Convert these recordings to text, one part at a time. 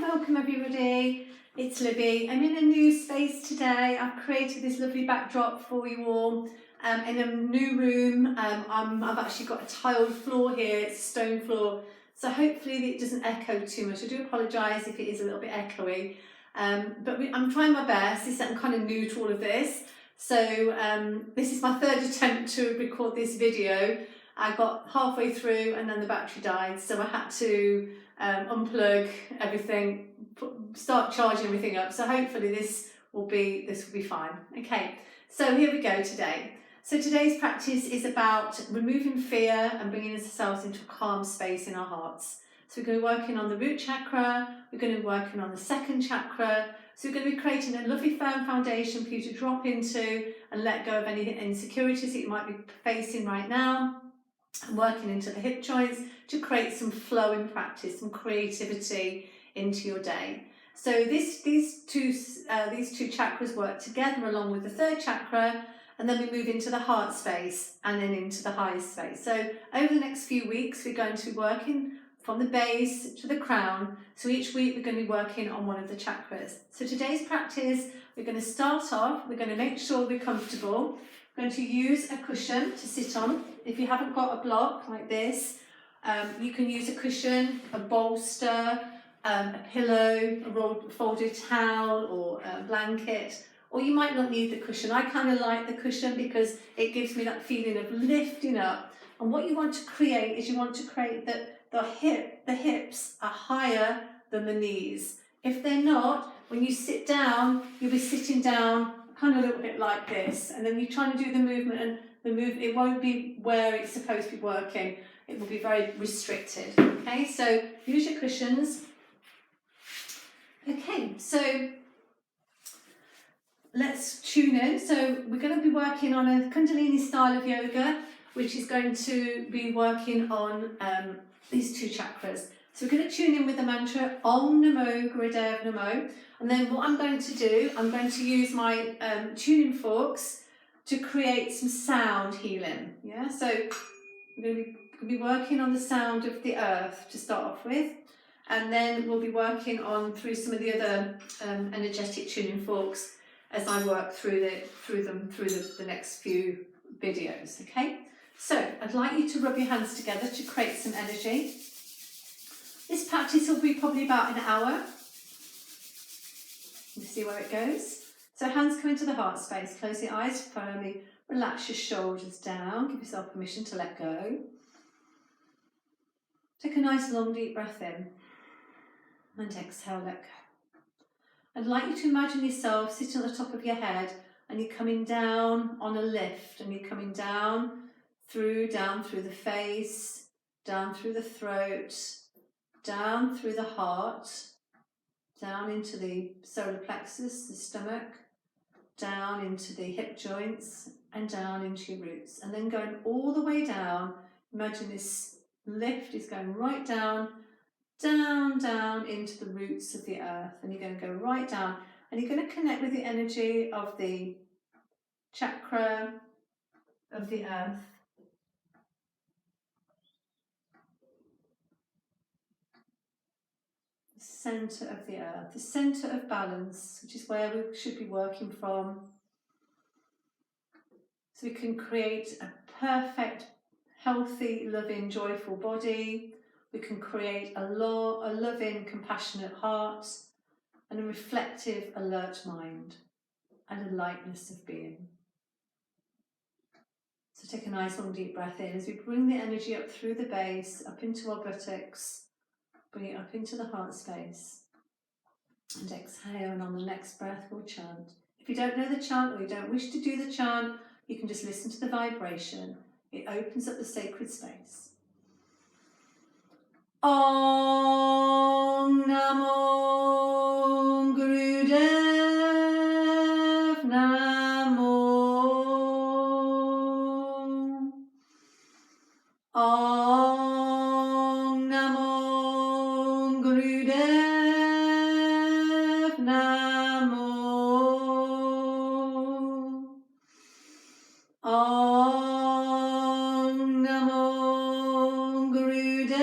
welcome everybody. It's Libby. I'm in a new space today. I've created this lovely backdrop for you all in a new room. I've actually got a tiled floor here, it's a stone floor, so hopefully it doesn't echo too much. I do apologise if it is a little bit echoey, but I'm trying my best. I'm kind of new to all of this, so this is my third attempt to record this video. I got halfway through and then the battery died, so I had to unplug everything, start charging everything up. So hopefully this will be fine. Okay, so here we go today. So today's practice is about removing fear and bringing ourselves into a calm space in our hearts. So we're going to be working on the root chakra, we're going to be working on the second chakra. So we're going to be creating a lovely firm foundation for you to drop into and let go of any insecurities that you might be facing right now. And working into the hip joints to create some flow in practice, some creativity into your day. So these two chakras work together along with the third chakra, and then we move into the heart space and then into the highest space. So over the next few weeks, we're going to be working from the base to the crown. So each week we're going to be working on one of the chakras. So today's practice, we're going to start off, we're going to make sure we're comfortable. We're going to use a cushion to sit on. If you haven't got a block like this, you can use a cushion, a bolster, a pillow, a rolled folded towel or a blanket, or you might not need the cushion. I kind of like the cushion because it gives me that feeling of lifting up. And what you want to create is you want to create that the hips are higher than the knees. If they're not, when you sit down, you'll be sitting down kind of a little bit like this, and then you're trying to do the movement, and the movement, it won't be where it's supposed to be working. It will be very restricted. Okay, so use your cushions. Okay, so let's tune in. So we're going to be working on a Kundalini style of yoga, which is going to be working on these two chakras. So we're going to tune in with the mantra Om Namo Gurudev Namo. And then what I'm going to do, I'm going to use my tuning forks to create some sound healing. Yeah, so we're going to be working on the sound of the earth to start off with, and then we'll be working on through some of the other energetic tuning forks as I work through the next few videos. Okay, so I'd like you to rub your hands together to create some energy. This practice will be probably about an hour. You see where it goes. So hands come into the heart space, close your eyes firmly, relax your shoulders down, give yourself permission to let go. Take a nice long deep breath in and exhale, let go. I'd like you to imagine yourself sitting at the top of your head and you're coming down on a lift, and you're coming down through the face, down through the throat, down through the heart, down into the solar plexus, the stomach, down into the hip joints and down into your roots, and then going all the way down. Imagine this lift is going right down, down, down into the roots of the earth, and you're going to go right down, and you're going to connect with the energy of the chakra of the earth. Centre of the earth, the centre of balance, which is where we should be working from, so we can create a perfect, healthy, loving, joyful body. We can create a loving, compassionate heart, and a reflective, alert mind, and a lightness of being. So take a nice long deep breath in as we bring the energy up through the base, up into our buttocks, bring it up into the heart space, and exhale, and on the next breath we'll chant. If you don't know the chant, or you don't wish to do the chant, you can just listen to the vibration. It opens up the sacred space. Om Namo Gurudev Namo. Om Namo Gurudev Namo. Om Namo Gurudev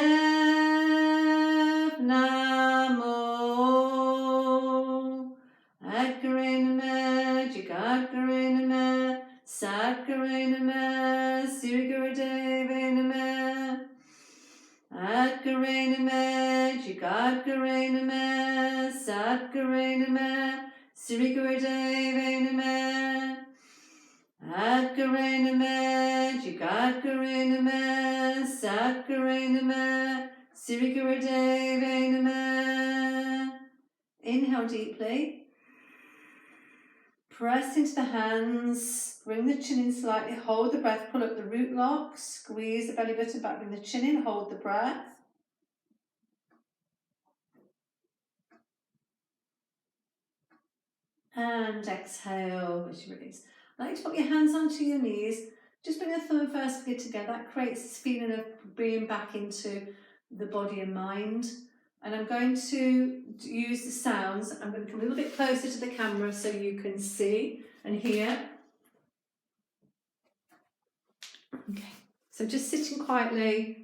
Adgare Namaha, Jigadgare Namaha, Sadgare Namaha, Sri Gurudeva Namaha. Adgare Namaha, Jigadgare Namaha, Sadgare Namaha, Sri Gurudeva Namaha. Inhale deeply. Press into the hands, bring the chin in slightly, hold the breath, pull up the root lock, squeeze the belly button back, bring the chin in, hold the breath. And exhale as you release. I'd like to put your hands onto your knees, just bring the thumb and first finger together. That creates this feeling of bringing back into the body and mind. And I'm going to use the sounds. I'm going to come a little bit closer to the camera so you can see and hear. Okay, so just sitting quietly.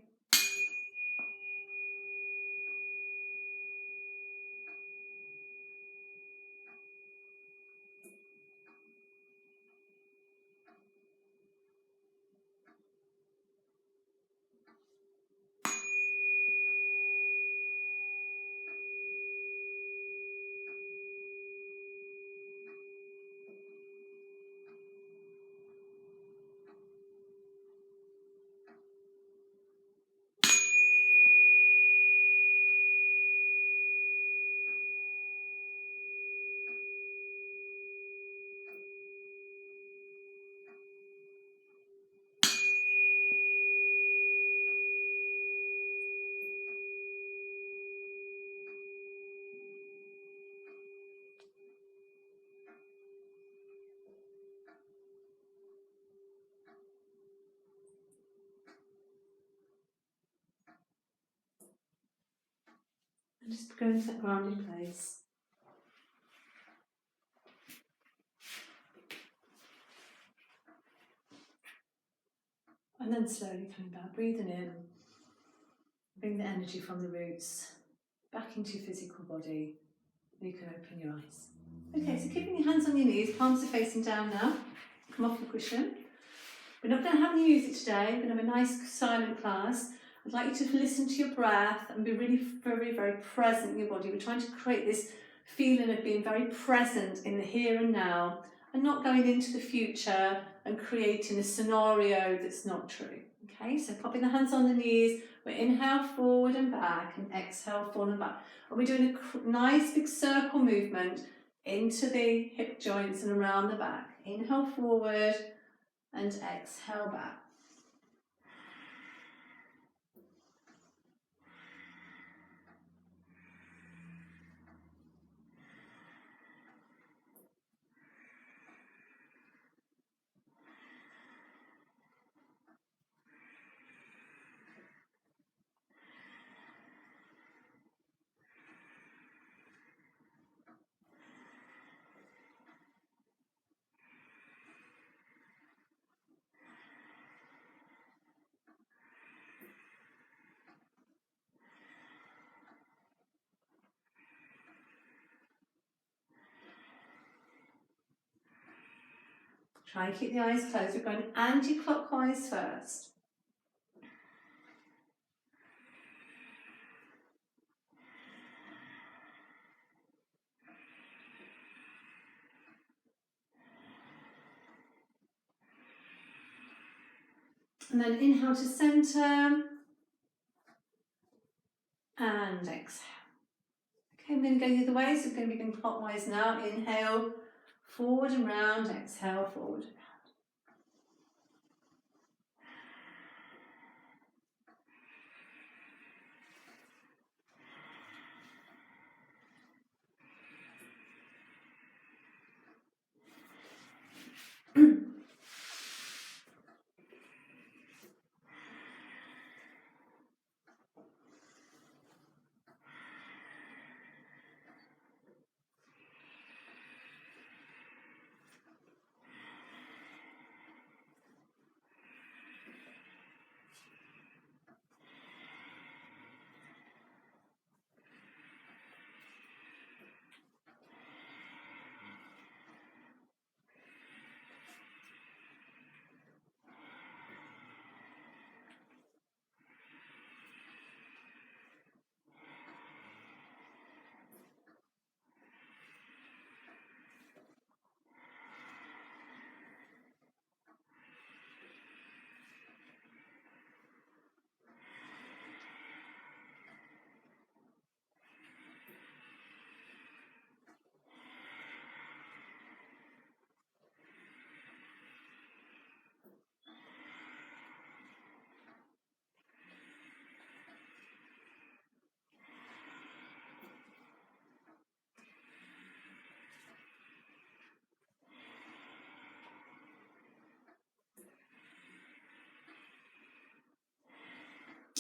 And just go into that grounded place. And then slowly coming back, breathing in. Bring the energy from the roots back into your physical body. You can open your eyes. Okay, so keeping your hands on your knees, palms are facing down now. Come off the cushion. We're not going to have any music today. We're going to have a nice silent class. I'd like you to listen to your breath and be really very, very present in your body. We're trying to create this feeling of being very present in the here and now and not going into the future and creating a scenario that's not true. Okay, so popping the hands on the knees. We inhale forward and back and exhale forward and back. And we're doing a nice big circle movement into the hip joints and around the back. Inhale forward and exhale back. Try and keep the eyes closed. We're going anti-clockwise first. And then inhale to centre and exhale. Okay, I'm going to go the other way, so we're going to be going clockwise now. Inhale, forward and round, exhale, forward and round.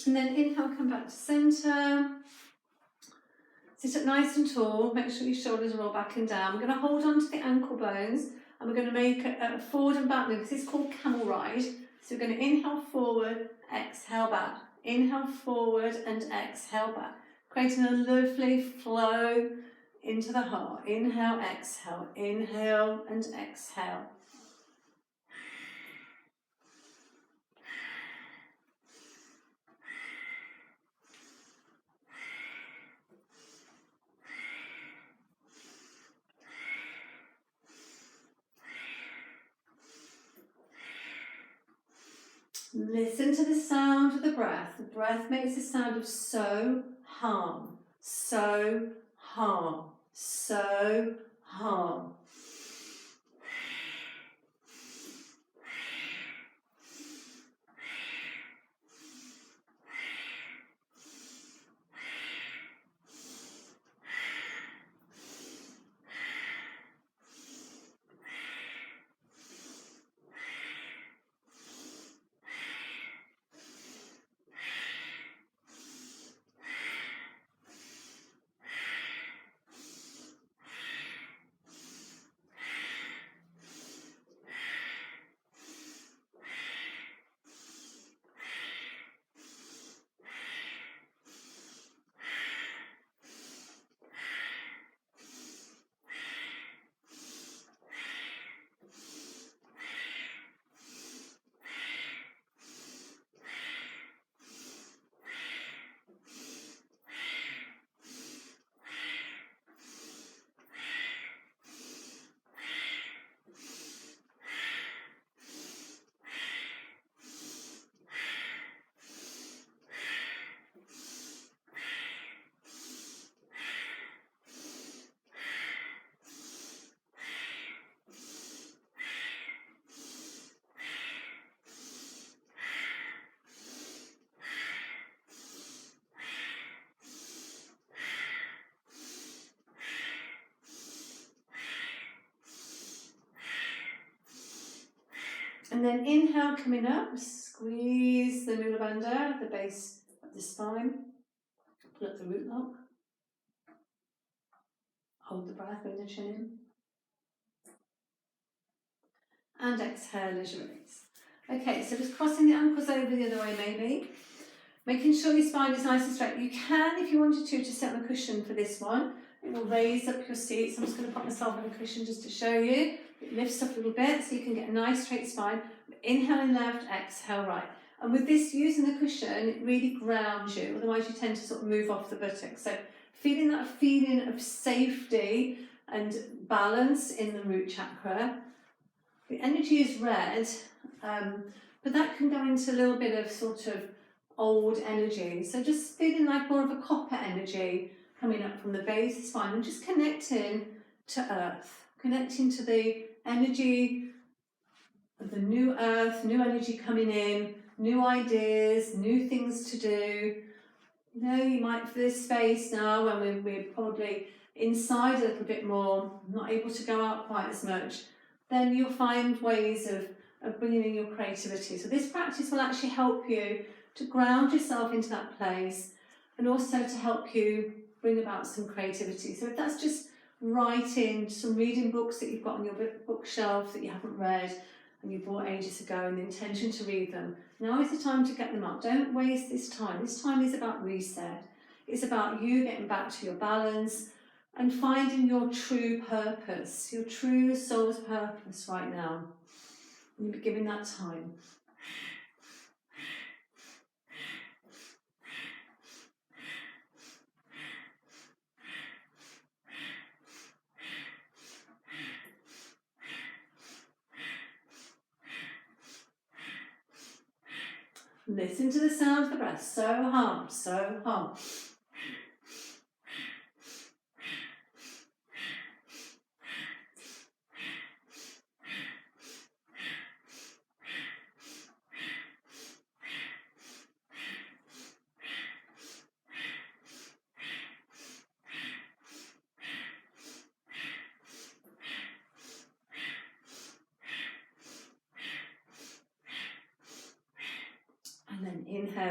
And then inhale, come back to centre. Sit up nice and tall, make sure your shoulders are all back and down. We're going to hold on to the ankle bones and we're going to make a forward and back move. This is called camel ride. So we're going to inhale forward, exhale back. Inhale forward and exhale back. Creating a lovely flow into the heart. Inhale, exhale, inhale and exhale. Listen to the sound of the breath. The breath makes the sound of so, hum, so, hum, so, hum. And then inhale, coming up, squeeze the mula bandha, the base of the spine, pull up the root lock, hold the breath, bring the chin in, and exhale as you release. Okay, so just crossing the ankles over the other way maybe, making sure your spine is nice and straight. You can, if you wanted to sit on a cushion for this one. It will raise up your seat, so I'm just going to put myself on a cushion just to show you. It lifts up a little bit so you can get a nice straight spine. Inhaling left, exhale right. And with this, using the cushion, it really grounds you, otherwise you tend to sort of move off the buttocks. So feeling that feeling of safety and balance in the root chakra. The energy is red, but that can go into a little bit of sort of old energy. So just feeling like more of a copper energy coming up from the base of the spine and just connecting to earth, connecting to the energy of the new earth, new energy coming in, new ideas, new things to do. You know, you might feel this space now when we're probably inside a little bit more, not able to go out quite as much, then you'll find ways of bringing in your creativity. So this practice will actually help you to ground yourself into that place and also to help you bring about some creativity. So if that's just writing, some reading books that you've got on your bookshelf that you haven't read and you bought ages ago and the intention to read them, now is the time to get them up. Don't waste this time. This time is about reset. It's about you getting back to your balance and finding your true purpose, your true soul's purpose right now. And you'll be giving that time. Listen to the sound of the breath. So hum, so hum. And then inhale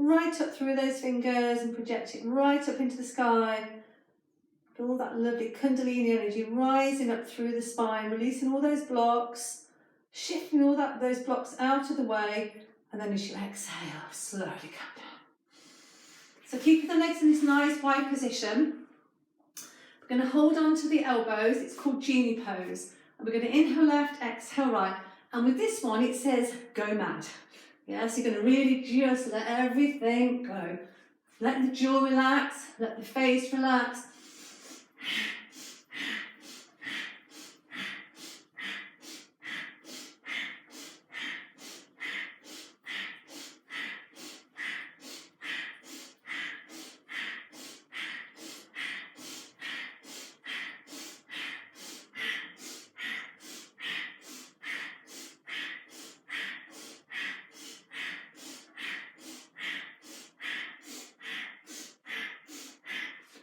right up through those fingers and project it right up into the sky. Feel all that lovely Kundalini energy rising up through the spine, releasing all those blocks, shifting all those blocks out of the way, and then as you exhale, slowly come down. So keeping the legs in this nice wide position. We're going to hold on to the elbows. It's called genie pose. And we're going to inhale left, exhale right. And with this one, it says go mad. Yeah, so you're going to really just let everything go. Let the jaw relax, let the face relax.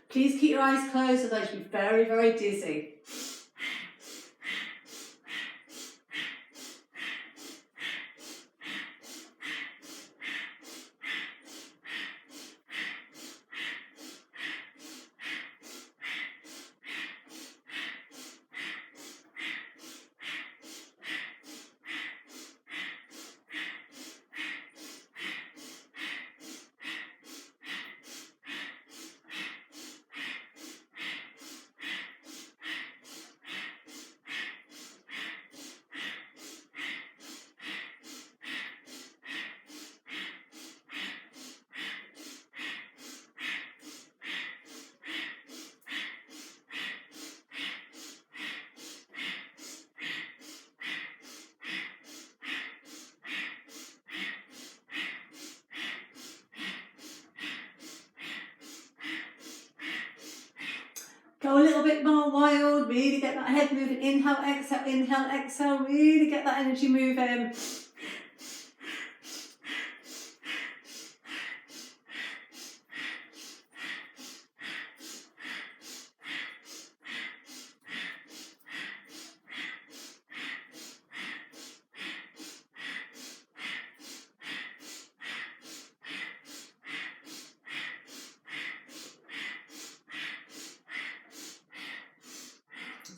Please keep your eyes closed, otherwise you'll be very, very dizzy. Go a little bit more wild, really get that head moving. Inhale, exhale, really get that energy moving.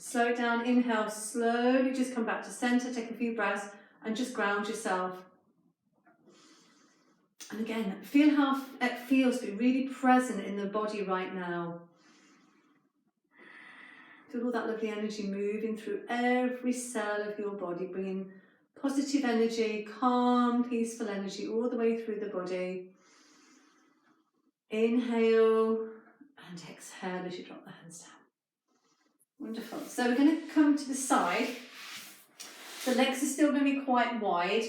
Slow down, inhale, slowly just come back to center, take a few breaths and just ground yourself. And again, feel how it feels to be really present in the body right now. Feel all that lovely energy moving through every cell of your body, bringing positive energy, calm, peaceful energy all the way through the body. Inhale and exhale as you drop the hands down. Wonderful. So we're going to come to the side. The legs are still going to be quite wide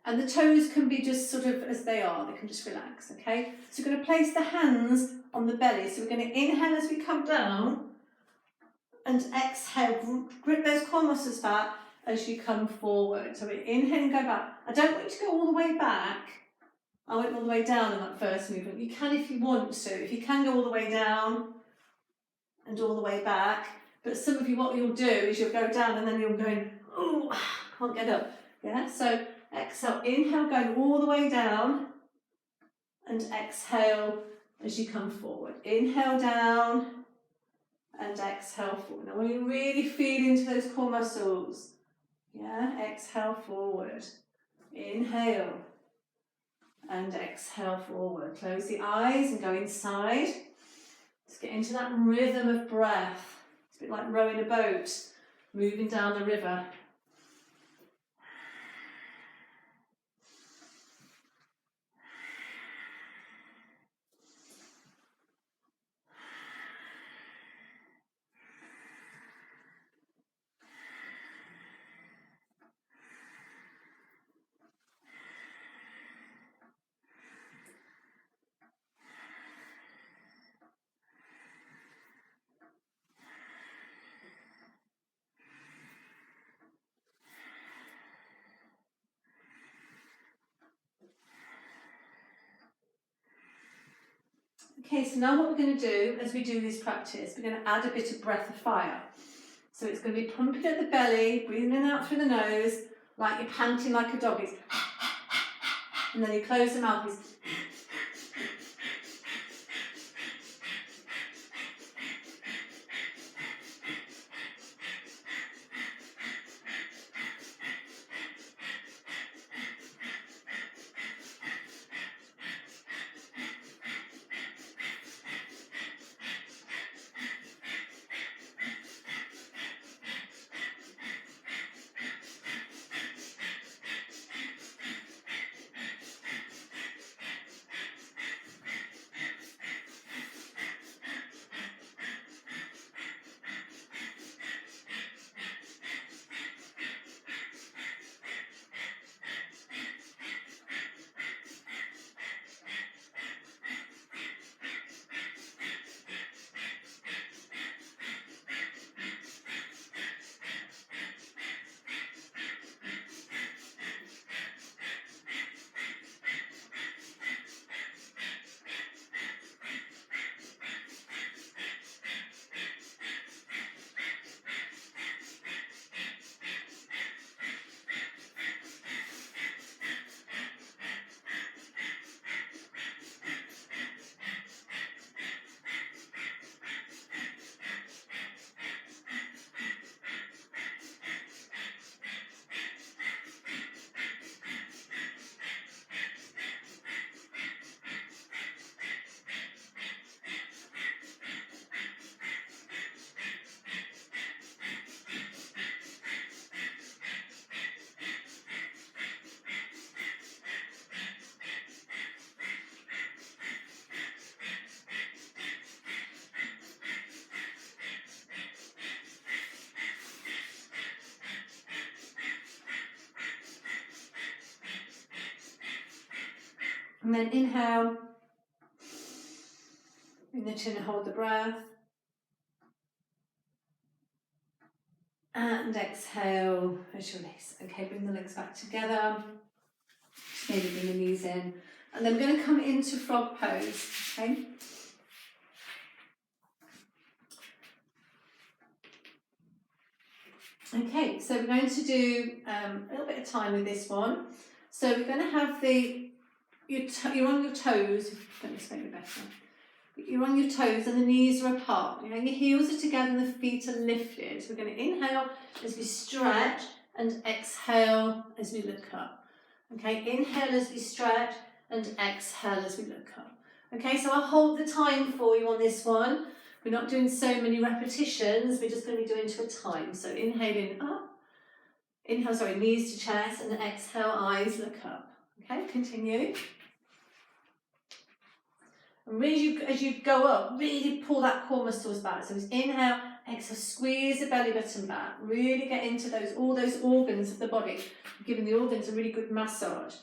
and the toes can be just sort of as they are. They can just relax, okay? So we're going to place the hands on the belly. So we're going to inhale as we come down and exhale. Grip those core muscles back as you come forward. So we inhale and go back. I don't want you to go all the way back. I went all the way down in that first movement. You can if you want to. If you can go all the way down and all the way back. But some of you, what you'll do is you'll go down and then you're going, oh, can't get up. Yeah, so exhale, inhale, going all the way down and exhale as you come forward. Inhale down and exhale forward. Now when you really feel into those core muscles, yeah, exhale forward. Inhale and exhale forward. Close the eyes and go inside. Just get into that rhythm of breath. It's a bit like rowing a boat, moving down the river. Okay, so now what we're going to do as we do this practice, we're going to add a bit of breath of fire. So it's going to be pumping at the belly, breathing in and out through the nose, like you're panting like a dog. It's and then you close the mouth. It's And then inhale, in the chin and hold the breath. And exhale as you release. Okay, bring the legs back together. Just maybe bring the knees in. And then we're going to come into frog pose, okay? Okay, so we're going to do a little bit of time with this one. So we're going to have you're on your toes. Don't this make it better. You're on your toes and the knees are apart. You know, your heels are together and the feet are lifted. So we're going to inhale as we stretch and exhale as we look up. Okay, inhale as we stretch and exhale as we look up. Okay, so I'll hold the time for you on this one. We're not doing so many repetitions, we're just going to be doing to a time. So inhaling up, knees to chest, and exhale, eyes look up. Okay, continue. And really, as you go up, really pull that core muscles back. So it's inhale, exhale, squeeze the belly button back. Really get into all those organs of the body, giving the organs a really good massage.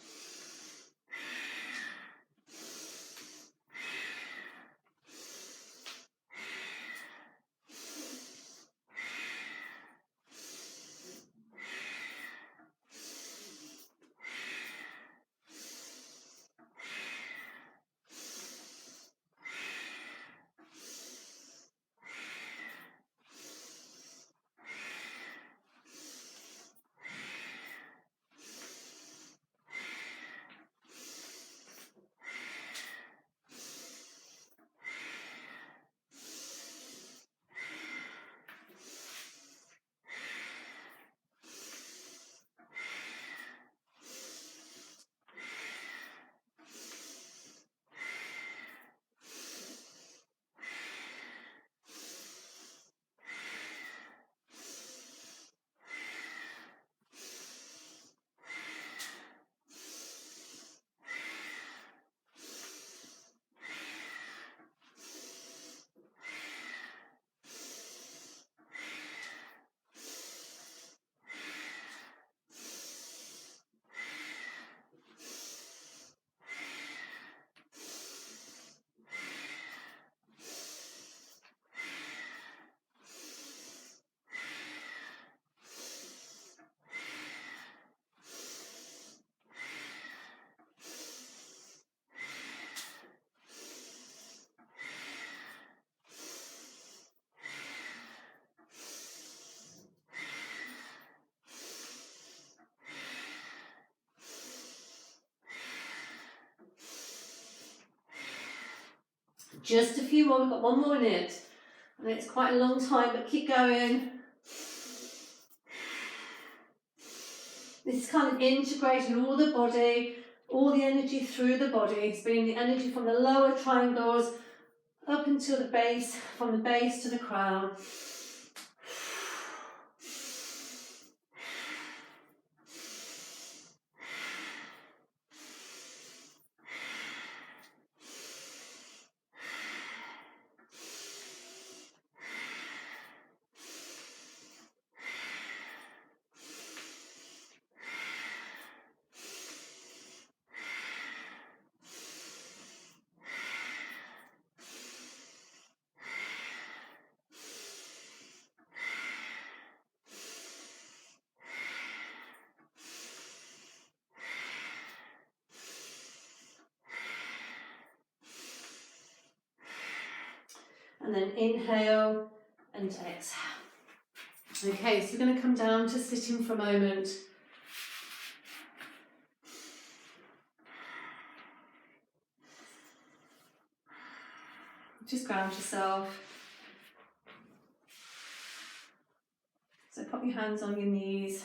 Just a few more, we've got one more minute. And it's quite a long time, but keep going. This is kind of integrating all the body, all the energy through the body. It's bringing the energy from the lower triangles up until the base, from the base to the crown. And then inhale and exhale. Okay, so we're going to come down to sitting for a moment. Just ground yourself. So put your hands on your knees,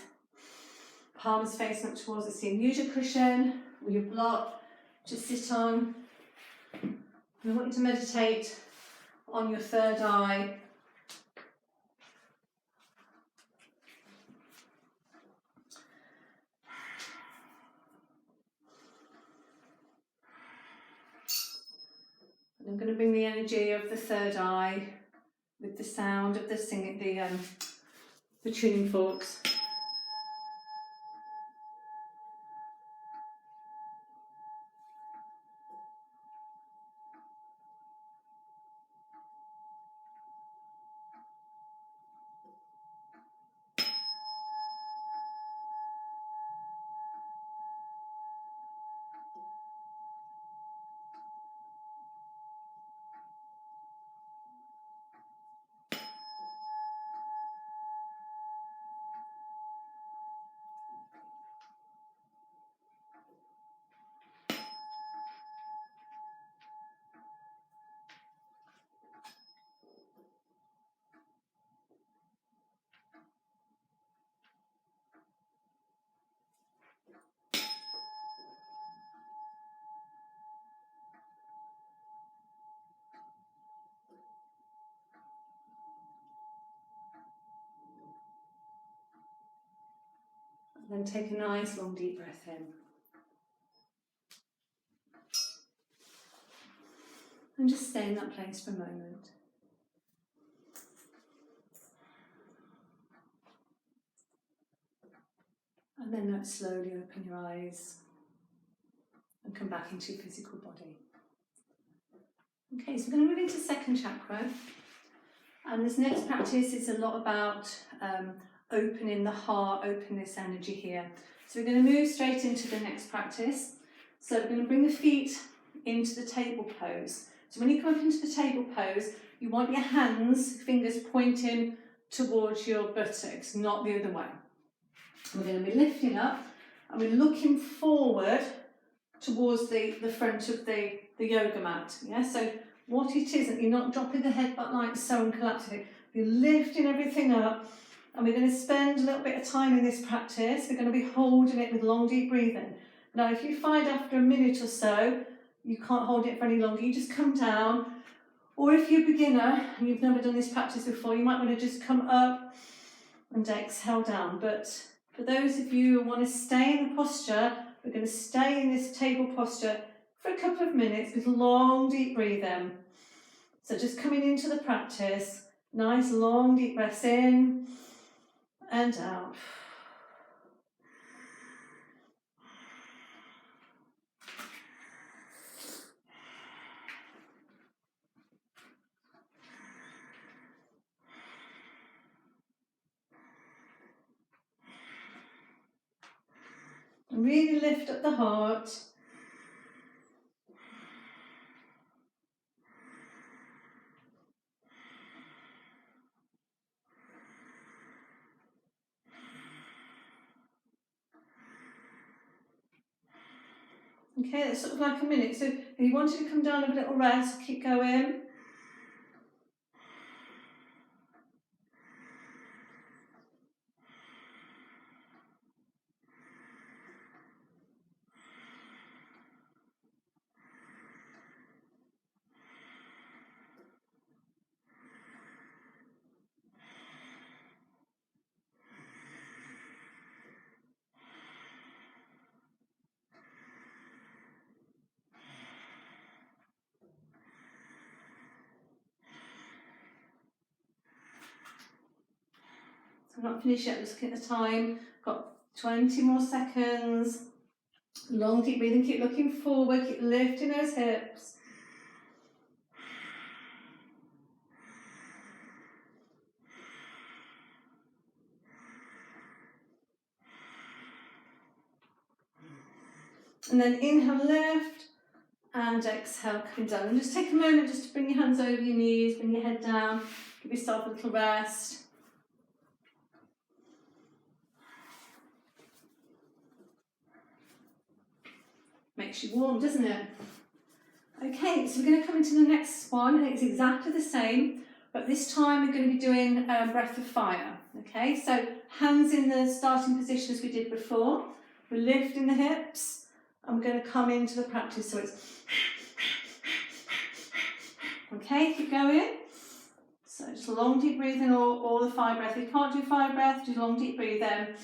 palms facing up towards the ceiling. Use your cushion or your block to sit on. And I want you to meditate on your third eye. And I'm going to bring the energy of the third eye with the sound of the tuning forks. And then take a nice long deep breath in. And just stay in that place for a moment. And then slowly open your eyes and come back into your physical body. Okay, so we're going to move into second chakra. And this next practice is a lot about opening the heart, opening this energy here. So we're going to move straight into the next practice. So we're going to bring the feet into the table pose. So when you come up into the table pose, you want your hands, fingers pointing towards your buttocks, not the other way. We're going to be lifting up and we're looking forward towards the front of the yoga mat. Yeah, so what it is that you're not dropping the head back like so and collapsing it. You're lifting everything up, and we're going to spend a little bit of time in this practice. We're going to be holding it with long deep breathing. Now if you find after a minute or so you can't hold it for any longer, you just come down, or if you're a beginner and you've never done this practice before, you might want to just come up and exhale down. But for those of you who want to stay in the posture, we're going to stay in this table posture for a couple of minutes with long deep breathing. So just coming into the practice, nice long deep breaths in and out. And really lift up the heart. Okay, that's sort of like a minute. So if you wanted to come down a little rest, keep going. I'm not finished yet, just look at the time. Got 20 more seconds. Long deep breathing, keep looking forward, keep lifting those hips. And then inhale, lift, and exhale, come down. And just take a moment just to bring your hands over your knees, bring your head down, give yourself a little rest. Makes you warm, doesn't it? Okay, so we're going to come into the next one, and it's exactly the same, but this time we're going to be doing breath of fire. Okay, so hands in the starting position as we did before. We're lifting the hips, and we're going to come into the practice, so it's okay, keep going. So just long deep breathing or the fire breath. If you can't do fire breath, do long deep breathing.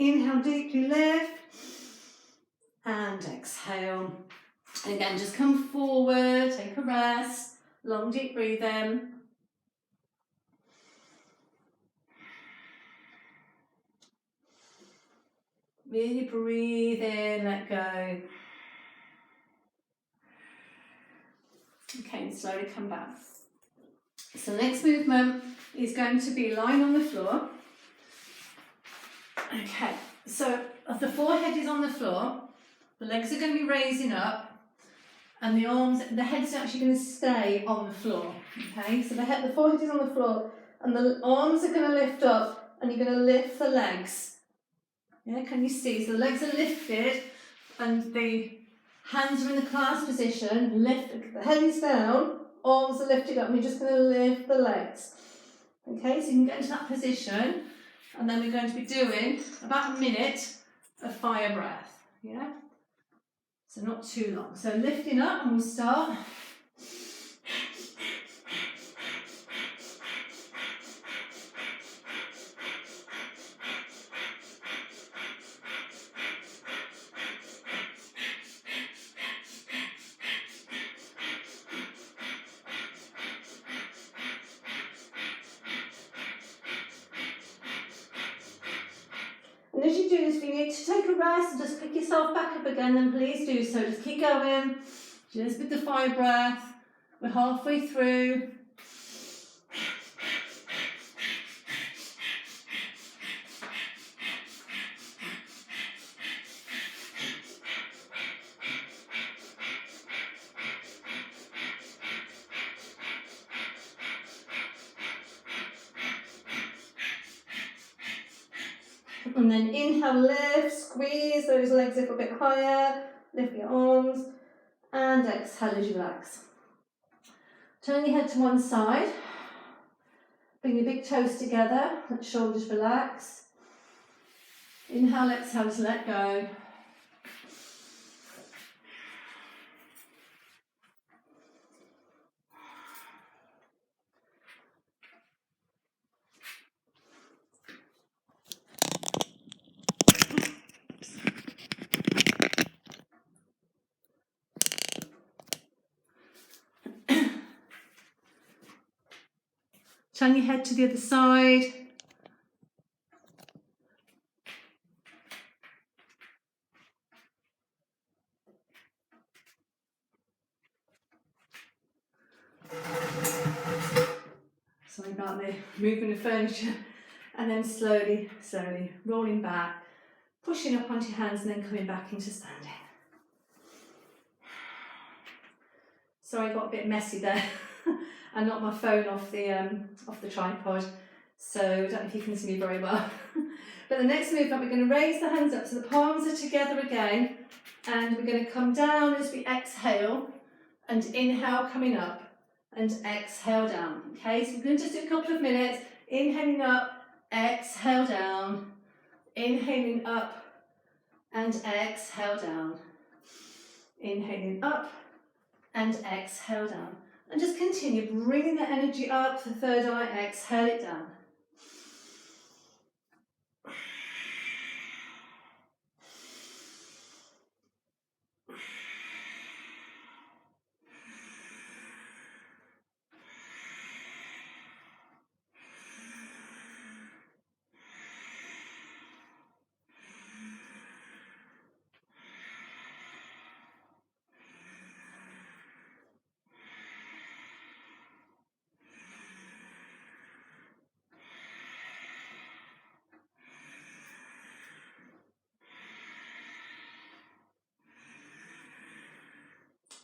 inhale, deeply lift, and exhale. And again, just come forward, take a rest, long deep breathe in. Really breathe in, let go. Okay, and slowly come back. So the next movement is going to be lying on the floor. Okay, so if the forehead is on the floor, the legs are going to be raising up, and the arms, the head's actually going to stay on the floor. Okay, so the forehead is on the floor, and the arms are going to lift up, and you're going to lift the legs. Yeah, can you see? So the legs are lifted, and the hands are in the clasp position. Lift, the head is down, arms are lifted up, and we're just going to lift the legs. Okay, so you can get into that position, and then we're going to be doing about a minute of fire breath. Yeah, so not too long. So lifting up, and we'll start. And as you do this, if you need to take a rest and just pick yourself back up again, then please do so. Just keep going, just with the fire breath. We're halfway through. And then inhale, lift, squeeze those legs a little bit higher, lift your arms, and exhale as you relax. Turn your head to one side, bring your big toes together, let shoulders relax. Inhale, exhale, just let go. Turn your head to the other side. Sorry about the moving of furniture. And then slowly, slowly rolling back, pushing up onto your hands and then coming back into standing. Sorry, I got a bit messy there. I knocked my phone off the tripod, so I don't know if you can see me very well. But the next movement, we're going to raise the hands up so the palms are together again, and we're going to come down as we exhale, and inhale coming up, and exhale down. Okay, so we're going to just do a couple of minutes, inhaling up, exhale down, inhaling up, and exhale down, inhaling up, and exhale down. And just continue bringing the energy up, the third eye, exhale it down.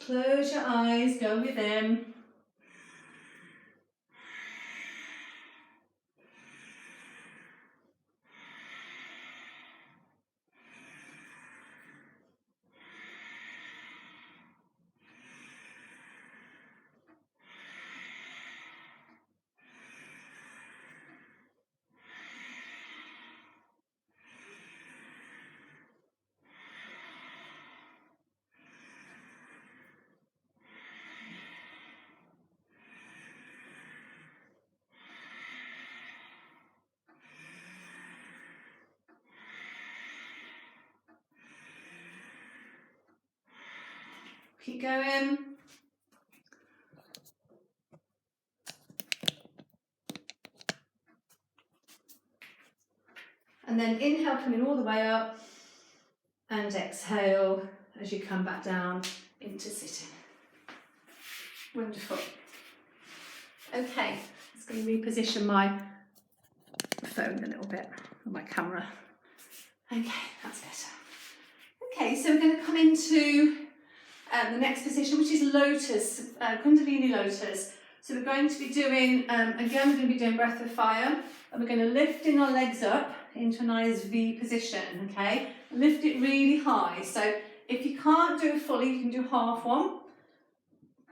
Close your eyes, go within. Keep going. And then inhale, coming all the way up, and exhale as you come back down into sitting. Wonderful. Okay, just going to reposition my phone a little bit, or my camera. Okay, that's better. Okay, so we're going to come into the next position, which is lotus, Kundalini lotus. So we're going to be doing, again, we're going to be doing breath of fire, and we're going to lift in our legs up into a nice V position, okay? Lift it really high. So if you can't do it fully, you can do half one,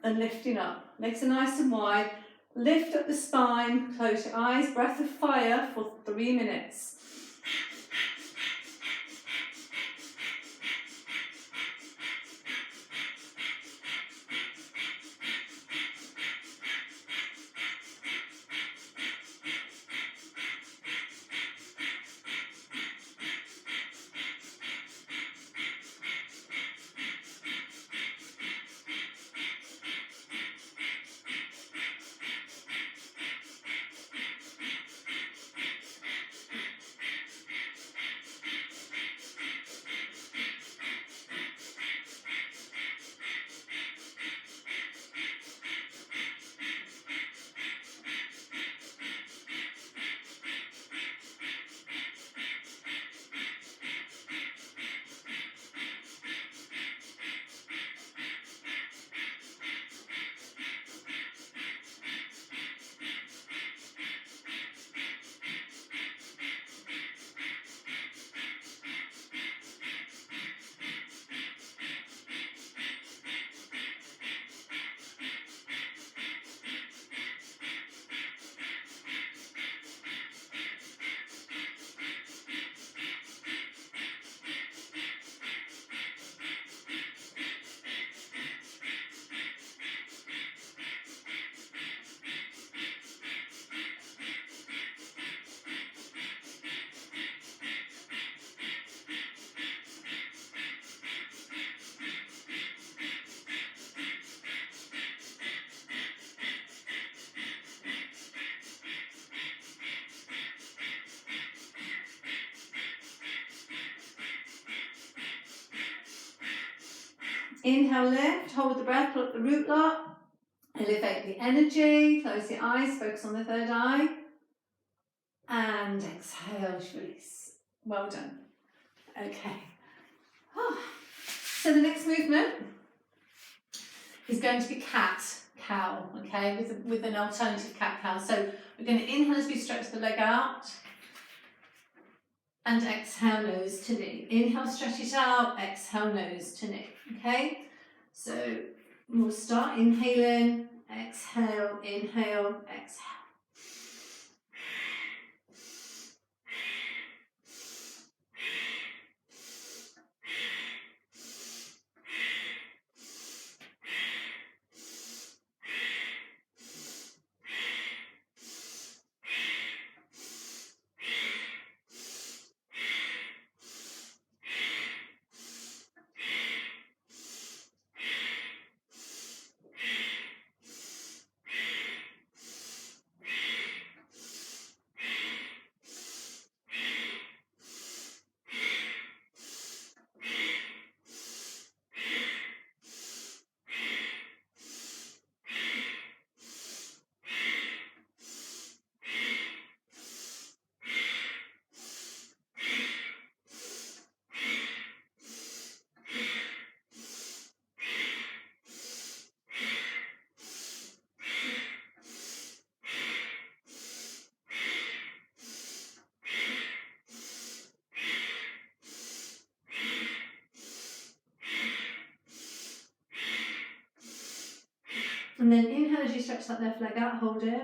and lifting up. Legs are nice and wide. Lift up the spine, close your eyes, breath of fire for 3 minutes. Inhale, lift, hold the breath, pull up the root knot, elevate the energy, close your eyes, focus on the third eye, and exhale, release. Well done. Okay. So the next movement is going to be cat-cow, okay, with an alternative cat-cow. So we're going to inhale as we stretch the leg out, and exhale, nose to knee. Inhale, stretch it out, exhale, nose to knee, okay? So we'll start inhaling, exhale, inhale, exhale. And then inhale as you stretch that left leg out, hold it.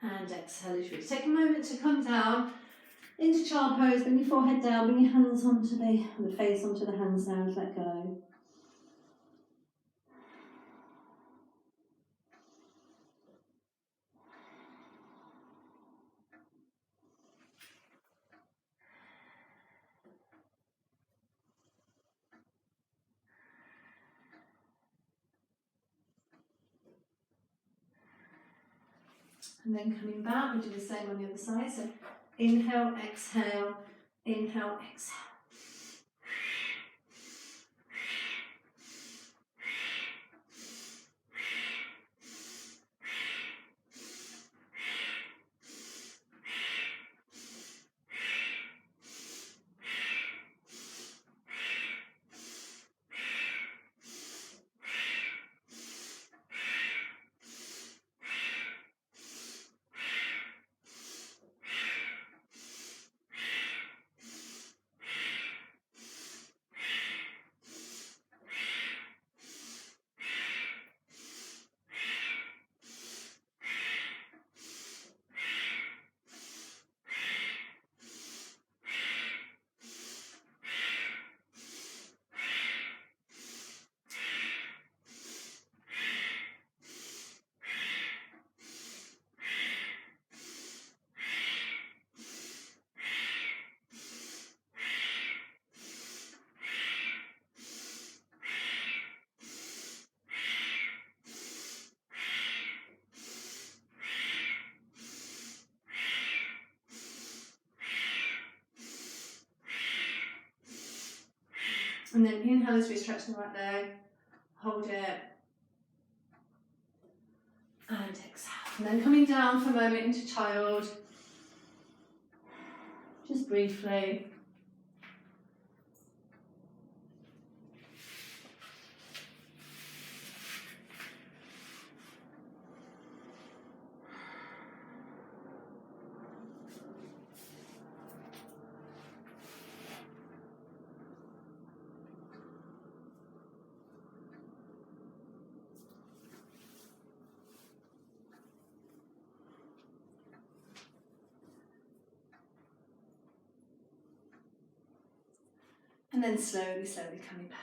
And exhale as you release. Take a moment to come down into child pose, bring your forehead down, bring your hands onto the face onto the hands now, and let go. And then coming back, we do the same on the other side. So inhale, exhale, inhale, exhale. And then inhale as we stretch the right leg, hold it, and exhale. And then coming down for a moment into child, just briefly. And then slowly, slowly coming back.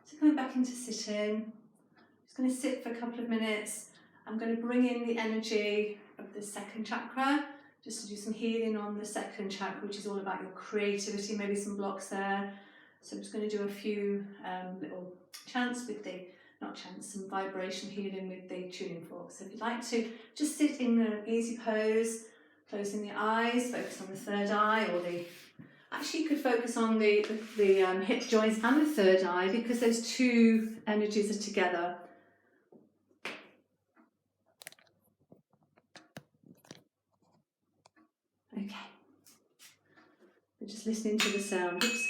So coming back into sitting. Just going to sit for a couple of minutes. I'm going to bring in the energy of the second chakra, just to do some healing on the second chakra, which is all about your creativity, maybe some blocks there. So I'm just going to do a few little chants with the, not chants, some vibration healing with the tuning fork. So if you'd like to, just sit in an easy pose, closing the eyes, focus on the third eye, or the, actually you could focus on the hip joints and the third eye, because those two energies are together. Okay. We're just listening to the sound. Oops.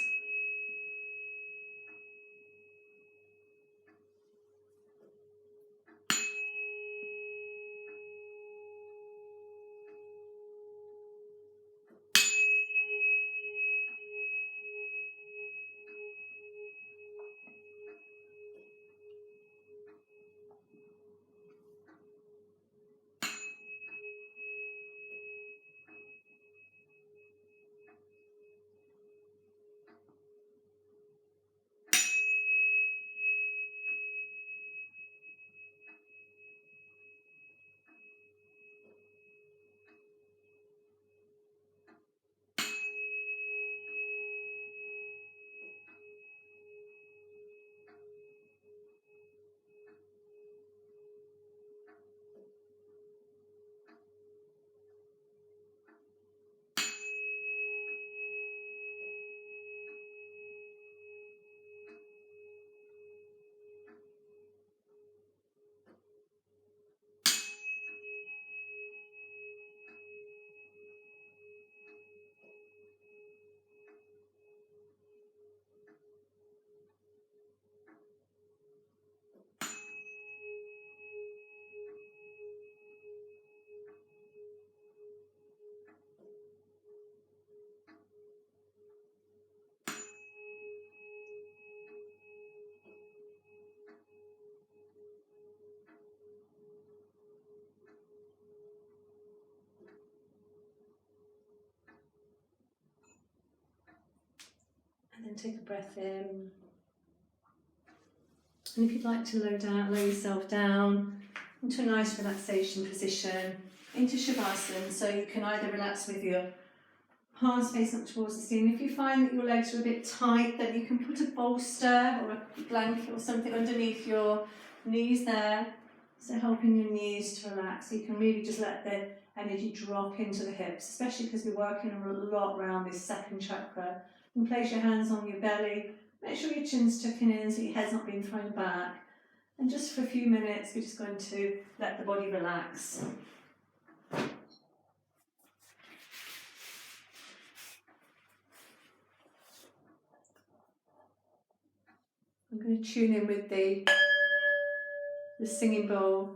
And then take a breath in. And if you'd like to lower yourself down into a nice relaxation position, into Shavasana, so you can either relax with your palms facing up towards the ceiling. If you find that your legs are a bit tight, then you can put a bolster or a blanket or something underneath your knees there. So helping your knees to relax, so you can really just let the energy drop into the hips, especially because we're working a lot around this second chakra. And place your hands on your belly, make sure your chin's tucking in so your head's not being thrown back. And just for a few minutes, we're just going to let the body relax. I'm going to tune in with the singing bowl.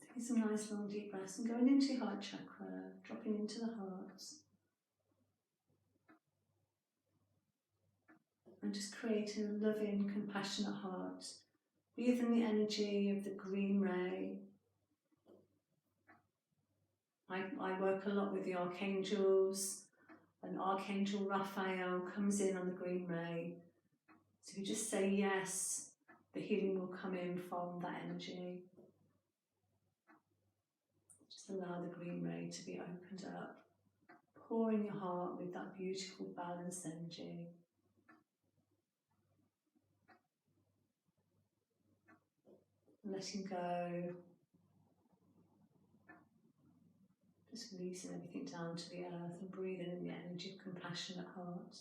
Taking some nice long deep breaths and going into your heart chakra, dropping into the heart. And just creating a loving, compassionate heart. Breathing the energy of the green ray. I work a lot with the archangels, and Archangel Raphael comes in on the green ray. So if you just say yes, the healing will come in from that energy. Just allow the green ray to be opened up. Pour in your heart with that beautiful balanced energy. Letting go. Just releasing everything down to the earth and breathing in the energy of compassionate heart.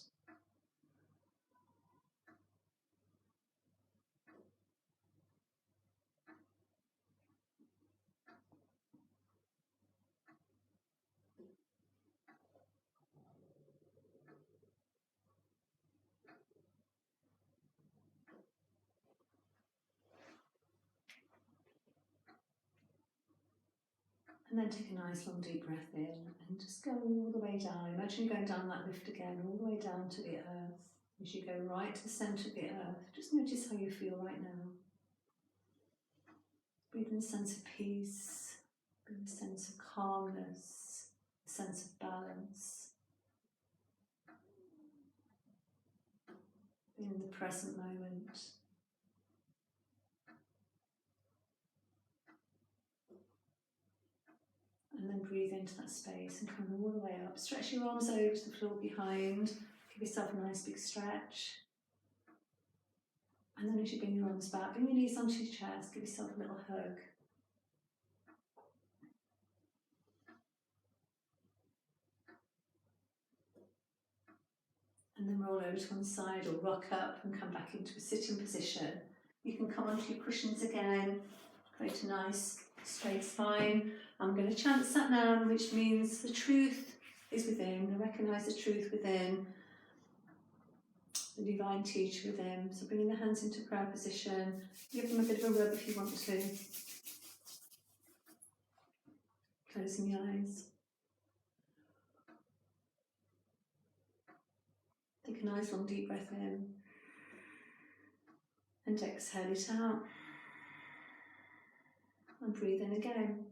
And then take a nice long deep breath in and just go all the way down. Imagine you're going down that lift again, all the way down to the earth. As you go right to the centre of the earth, just notice how you feel right now. Breathe in a sense of peace, breathe in a sense of calmness, a sense of balance. Being in the present moment. And then breathe into that space and come all the way up. Stretch your arms over to the floor behind. Give yourself a nice big stretch. And then as you bring your arms back, bring your knees onto your chest, give yourself a little hug. And then roll over to one side or rock up and come back into a sitting position. You can come onto your cushions again, create a nice straight spine. I'm going to chant Sat Nam, which means the truth is within. I recognise the truth within, the divine teacher within. So bringing the hands into prayer position, give them a bit of a rub if you want to. Closing your eyes. Take a nice long deep breath in and exhale it out. And breathe in again.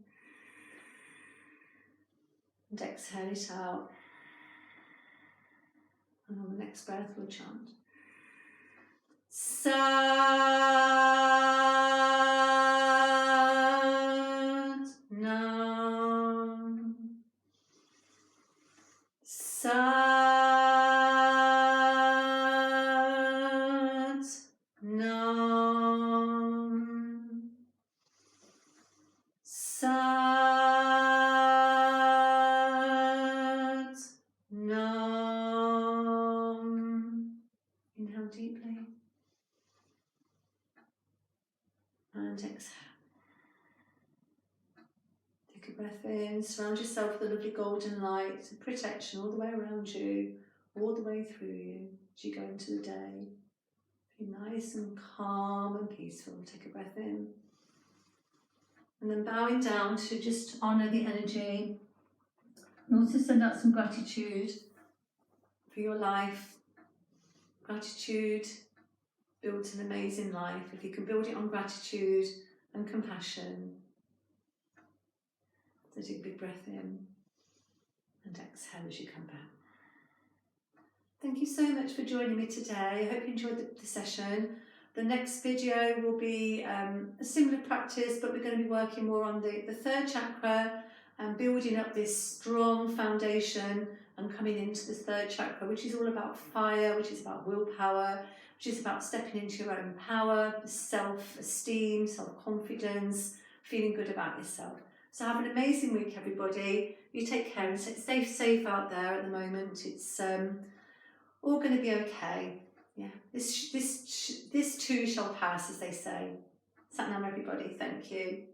And exhale it out. And on the next breath we'll chant. Sat Nam. Sat Nam. Sat Nam. Inhale deeply and exhale. Take a breath in, surround yourself with a lovely golden light and protection all the way around you, all the way through you as you go into the day. Be nice and calm and peaceful. Take a breath in. And then bowing down to just honour the energy. And also send out some gratitude for your life. Gratitude builds an amazing life. If you can build it on gratitude and compassion. So take a big breath in and exhale as you come back. Thank you so much for joining me today. I hope you enjoyed the session. The next video will be a similar practice, but we're going to be working more on the third chakra and building up this strong foundation and coming into the third chakra, which is all about fire, which is about willpower, which is about stepping into your own power, self-esteem, self-confidence, feeling good about yourself. So have an amazing week, everybody. You take care and stay safe out there at the moment. It's all going to be okay. Yeah, this too shall pass, as they say. Sat Nam, everybody. Thank you.